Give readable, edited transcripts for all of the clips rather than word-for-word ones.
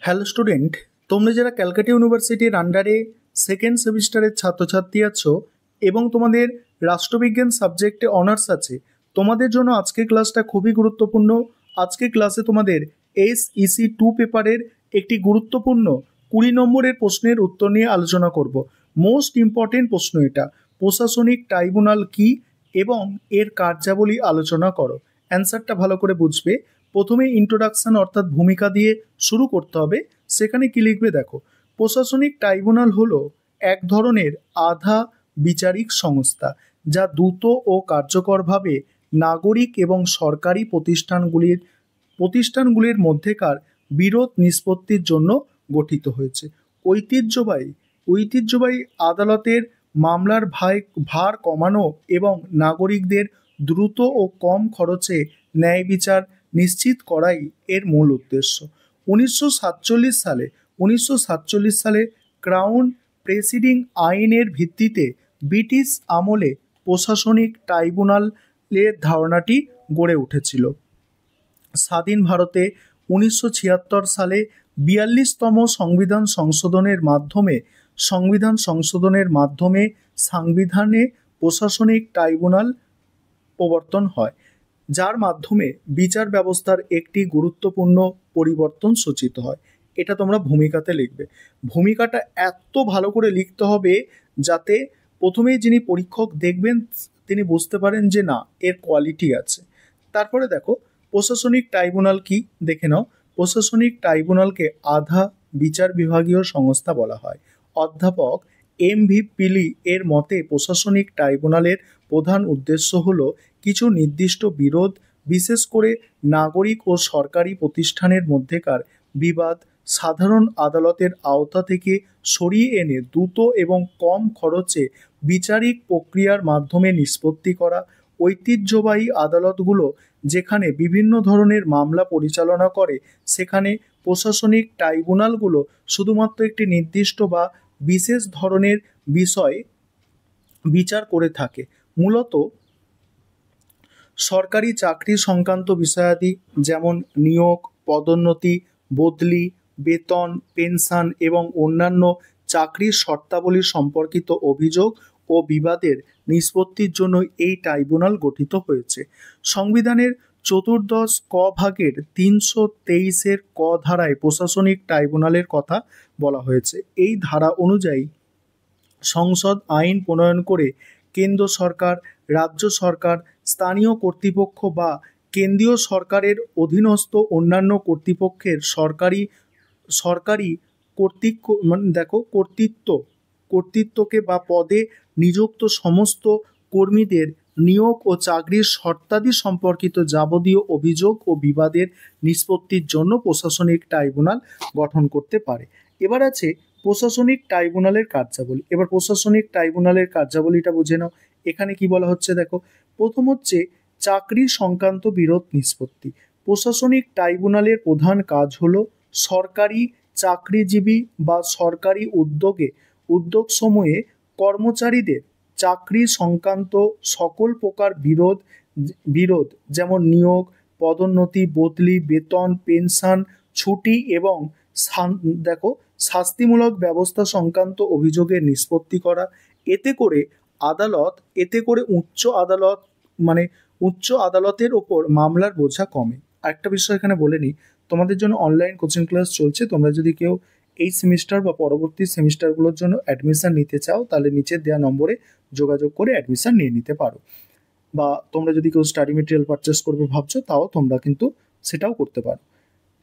Hello student, তোমরা যারা ক্যালকাটা ইউনিভার্সিটির আন্ডারে সেকেন্ড সেমিস্টারের ছাত্রছাত্রী আছো এবং তোমাদের রাষ্ট্রবিজ্ঞান সাবজেক্টে অনার্স আছে, তোমাদের জন্য আজকের ক্লাসটা খুবই গুরুত্বপূর্ণ। আজকের ক্লাসে তোমাদের SEC 2 পেপারের একটি গুরুত্বপূর্ণ 20 নম্বরের প্রশ্নের উত্তর নিয়ে আলোচনা করব। মোস্ট ইম্পর্টেন্ট প্রশ্ন এটা। প্রশাসনিক ট্রাইব্যুনাল কি এবং এর কার্যাবলী আলোচনা করো। অ্যান্সারটা ভালো করে বুঝবে। প্রথমে ইন্ট্রোডাকশন অর্থাৎ ভূমিকা দিয়ে শুরু করতে হবে। সেখানে কি লিখবে দেখো, প্রশাসনিক ট্রাইব্যুনাল হলো এক ধরনের আধা বিচারিক সংস্থা যা দ্রুত ও কার্যকরভাবে নাগরিক এবং সরকারি প্রতিষ্ঠানগুলির মধ্যেকার বিরোধ নিষ্পত্তির জন্য গঠিত হয়েছে। ঐতিহ্যবাহী আদালতের মামলার ভার কমানো এবং নাগরিকদের দ্রুত ও কম খরচে ন্যায় বিচার নিশ্চিত করাই এর মূল উদ্দেশ্য। 1947 সালে ক্রাউন প্রেসিডিং আইনের ভিত্তিতে ব্রিটিশ আমলে প্রশাসনিক ট্রাইব্যুনালের ধারণাটি গড়ে উঠেছিল। স্বাধীন ভারতে 1976 সালে 42তম সংবিধানের মাধ্যমে সংবিধানে প্রশাসনিক ট্রাইব্যুনাল প্রবর্তন হয়, যার মাধ্যমে বিচার ব্যবস্থার একটি গুরুত্বপূর্ণ পরিবর্তন সূচিত হয়। এটা তোমরা ভূমিকাতে লিখবে। ভূমিকাটা এত ভালো করে লিখতে হবে যাতে প্রথমেই যিনি পরীক্ষক দেখবেন তিনি বুঝতে পারেন যে না, এর কোয়ালিটি আছে। তারপরে দেখো, প্রশাসনিক ট্রাইব্যুনাল কি দেখে নাও। প্রশাসনিক ট্রাইব্যুনালকে আধা বিচার বিভাগীয় সংস্থা বলা হয়। অধ্যাপক MV পিলি এর মতে প্রশাসনিক ট্রাইব্যুনালের প্রধান উদ্দেশ্য হলো কিছু নির্দিষ্ট বিরোধ, বিশেষ করে নাগরিক ও সরকারি প্রতিষ্ঠানের মধ্যেকার বিবাদ সাধারণ আদালতের আওতা থেকে সরিয়ে এনে দ্রুত এবং কম খরচে বিচারিক প্রক্রিয়ার মাধ্যমে নিষ্পত্তি করা। ঐতিহ্যবাহী আদালতগুলো যেখানে বিভিন্ন ধরনের মামলা পরিচালনা করে, সেখানে প্রশাসনিক ট্রাইব্যুনালগুলো শুধুমাত্র একটি নির্দিষ্ট বা বিশেষ ধরনের বিষয় বিচার করে থাকে। মূলত সরকারি চাকরি সংক্রান্ত বিষয়াদি যেমন নিয়োগ, পদোন্নতি, বদলি, বেতন, পেনশন এবং অন্যান্য চাকরির শর্তাবলী সম্পর্কিত অভিযোগ ও বিবাদের নিষ্পত্তির জন্য এই ট্রাইব্যুনাল গঠিত হয়েছে। সংবিধানের 14 ক ভাগের 323 ধারায় প্রশাসনিক ট্রাইব্যুনালের কথা বলা হয়েছে। এই ধারা অনুযায়ী সংসদ আইন প্রণয়ন করে কেন্দ্র সরকার, রাজ্য সরকার, স্থানীয় কর্তৃপক্ষ বা কেন্দ্রীয় সরকারের অধীনস্থ অন্যান্য কর্তৃপক্ষের সরকারি কর্তৃত্বকে বা পদে নিযুক্ত সমস্ত কর্মীদের নিয়োগ ও চাকরির শর্তাদি সম্পর্কিত যাবতীয় অভিযোগ ও বিবাদের নিষ্পত্তির জন্য প্রশাসনিক ট্রাইব্যুনাল গঠন করতে পারে। এবার আছে প্রশাসনিক ট্রাইব্যুনালের কার্যাবলী। এবার প্রশাসনিক ট্রাইব্যুনালের কার্যাবলীটা বুঝে নাও। এখানে কি বলা হচ্ছে দেখো, প্রথম হচ্ছে চাকরি সংক্রান্ত বিরোধ নিষ্পত্তি। প্রশাসনিক ট্রাইব্যুনালের প্রধান কাজ হলো সরকারি চাকরিজীবী বা সরকারি উদ্যোগসমূহে কর্মচারীদের চাকরি সংক্রান্ত সকল প্রকার বিরোধ যেমন নিয়োগ, পদোন্নতি, বদলি, বেতন, পেনশন, ছুটি এবং শাস্তিমূলক ব্যবস্থা সংক্রান্ত অভিযোগের নিষ্পত্তি করা। এতে করে উচ্চ আদালতের ওপর মামলার বোঝা কমে। আরেকটা বিষয় এখানে বলে নিই, তোমাদের জন্য অনলাইন কোচিং ক্লাস চলছে। তোমরা যদি কেউ এই সেমিস্টার বা পরবর্তী সেমিস্টারগুলোর জন্য অ্যাডমিশন নিতে চাও, তাহলে নিচের দেওয়া নম্বরে যোগাযোগ করে অ্যাডমিশন নিয়ে নিতে পারো। বা তোমরা যদি কেউ স্টাডি মেটেরিয়াল পারচেস করবে ভাবছো, তাও তোমরা কিন্তু সেটাও করতে পারো।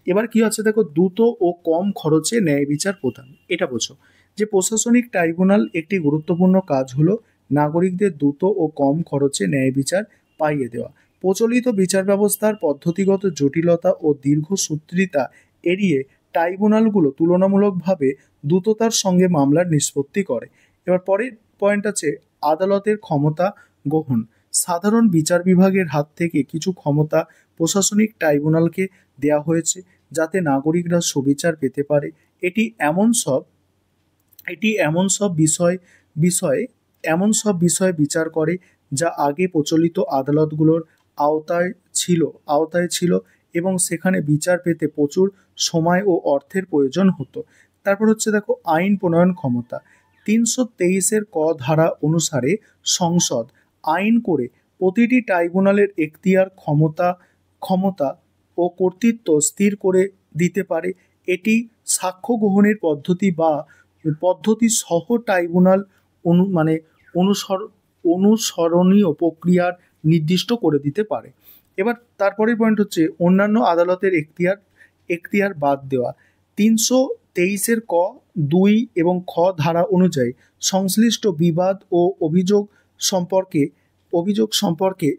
এবার কি আছে দেখো, দ্রুত ও কম খরচে ন্যায় বিচার প্রদান। এটা বোঝো যে প্রশাসনিক ট্রাইব্যুনাল একটি গুরুত্বপূর্ণ কাজ হলো নাগরিকদের দ্রুত ও কম খরচে ন্যায় বিচার পাইয়ে দেওয়া। প্রচলিত বিচার ব্যবস্থার পদ্ধতিগত জটিলতা ও দীর্ঘসূত্রিতা এড়িয়ে ট্রাইব্যুনালগুলো তুলনামূলকভাবে দ্রুততার সঙ্গে মামলার নিষ্পত্তি করে। এবার পরের পয়েন্ট আছে আদালতের ক্ষমতা গ্রহণ। সাধারণ বিচার বিভাগের হাত থেকে কিছু ক্ষমতা প্রশাসনিক ট্রাইব্যুনালকে দেওয়া হয়েছে যাতে নাগরিকরা সুবিচার পেতে পারে। এটি এমন সব বিষয়ে বিচার করে যা আগে প্রচলিত আদালতগুলোর আওতায় ছিল এবং সেখানে বিচার পেতে প্রচুর সময় ও অর্থের প্রয়োজন হতো। তারপর হচ্ছে দেখো আইন প্রণয়ন ক্ষমতা। 323-এর ক ধারা অনুসারে সংসদ আইন করে প্রতিটি ট্রাইব্যুনালের এখতিয়ার ক্ষমতা ও কর্তৃত্ব স্থির করে দিতে পারে। এটি সাক্ষ্য গ্রহণের পদ্ধতি সহ ট্রাইব্যুনাল অনুসরণীয় প্রক্রিয়ার নির্দিষ্ট করে দিতে পারে। এবার তারপরের পয়েন্ট হচ্ছে অন্যান্য আদালতের এখতিয়ার বাদ দেওয়া। 323-এর ক 2 এবং খ ধারা অনুযায়ী সংশ্লিষ্ট বিবাদ ও অভিযোগ সম্পর্কে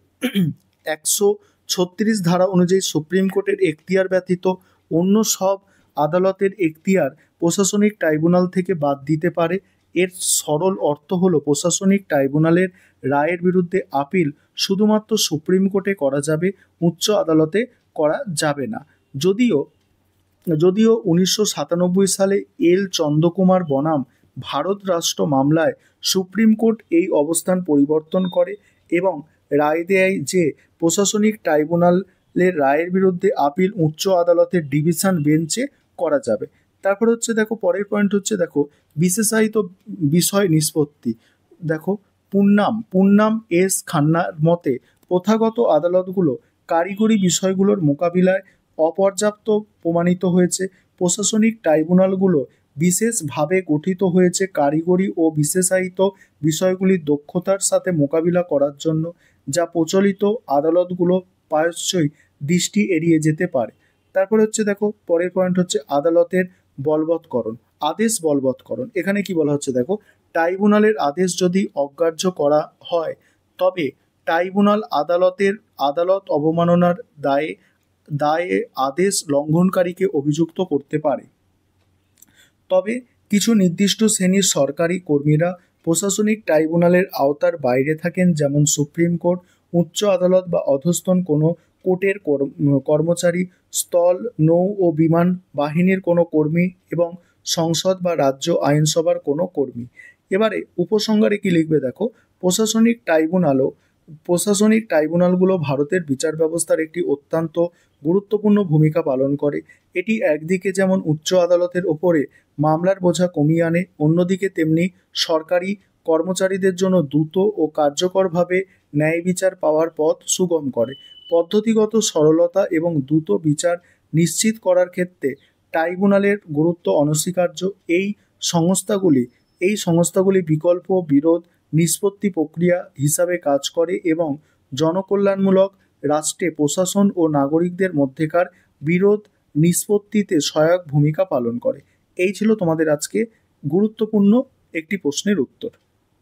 136 ধারা অনুযায়ী সুপ্রিম কোর্টের এখতিয়ার ব্যতীত অন্য সব আদালতের এখতিয়ার প্রশাসনিক ট্রাইব্যুনাল থেকে বাদ দিতে পারে। এর সরল অর্থ হলো প্রশাসনিক ট্রাইব্যুনালের রায়ের বিরুদ্ধে আপিল শুধুমাত্র সুপ্রিম কোর্টে করা যাবে, উচ্চ আদালতে করা যাবে না। যদিও 1997 সালে এল চন্দ্রকুমার বনাম ভারত রাষ্ট্র মামলায় সুপ্রিম কোর্ট এই অবস্থান পরিবর্তন করে এবং রায় দেয় যে প্রশাসনিক ট্রাইব্যুনালের রায়ের বিরুদ্ধে আপিল উচ্চ আদালতের ডিভিশন বেঞ্চে করা যাবে। তারপর হচ্ছে দেখো পরের পয়েন্ট হচ্ছে দেখো বিশেষায়িত বিষয় নিষ্পত্তি। দেখো পুন্নাম এস খান্নার মতে প্রথাগত আদালতগুলো কারিগরি বিষয়গুলোর মোকাবিলায় অপর্যাপ্ত প্রমাণিত হয়েছে। প্রশাসনিক ট্রাইব্যুনালগুলো বিশেষভাবে গঠিত হয়েছে কারিগরি ও বিশেষায়িত বিষয়গুলির দক্ষতার সাথে মোকাবিলা করার জন্য, যা প্রচলিত আদালতগুলো প্রায়শই দৃষ্টি এড়িয়ে যেতে পারে। তারপরে হচ্ছে দেখো পরের পয়েন্ট হচ্ছে আদালতের আদেশ বলবৎকরণ। এখানে কি বলা হচ্ছে দেখো ট্রাইব্যুনালের আদেশ যদি অগ্রাহ্য করা হয় তবে ট্রাইব্যুনাল আদালত অবমাননার দায়ে আদেশ লঙ্ঘনকারীকে অভিযুক্ত করতে পারে। তবে কিছু নির্দিষ্ট শ্রেণীর সরকারি কর্মীরা প্রশাসনিক ট্রাইব্যুনালের আওতার বাইরে থাকেন, যেমন সুপ্রিম কোর্ট, উচ্চ আদালত বা অধস্তন কোনো কোর্টের কর্মচারী, স্থল, নৌ ও বিমান বাহিনীর কোনো কর্মী এবং সংসদ বা রাজ্য আইনসভার কোনো কর্মী। এবারে উপসংহারে কি লিখবে দেখো প্রশাসনিক ট্রাইব্যুনালগুলো ভারতের বিচার ব্যবস্থার একটি অত্যন্ত গুরুত্বপূর্ণ ভূমিকা পালন করে। এটি একদিকে যেমন উচ্চ আদালতের ওপরে মামলার বোঝা কমিয়ে আনে, অন্যদিকে তেমনি সরকারি কর্মচারীদের জন্য দ্রুত ও কার্যকরভাবে ন্যায় বিচার পাওয়ার পথ সুগম করে। পদ্ধতিগত সরলতা এবং দ্রুত বিচার নিশ্চিত করার ক্ষেত্রে ট্রাইব্যুনালের গুরুত্ব অনস্বীকার্য। এই সংস্থাগুলি বিকল্প বিরোধ নিষ্পত্তি প্রক্রিয়া হিসাবে কাজ করে এবং জনকল্যাণমূলক রাষ্ট্রে প্রশাসন ও নাগরিকদের মধ্যেকার বিরোধ নিষ্পত্তিতে সহায়ক ভূমিকা পালন করে। এই ছিল তোমাদের আজকে গুরুত্বপূর্ণ একটি প্রশ্নের উত্তর।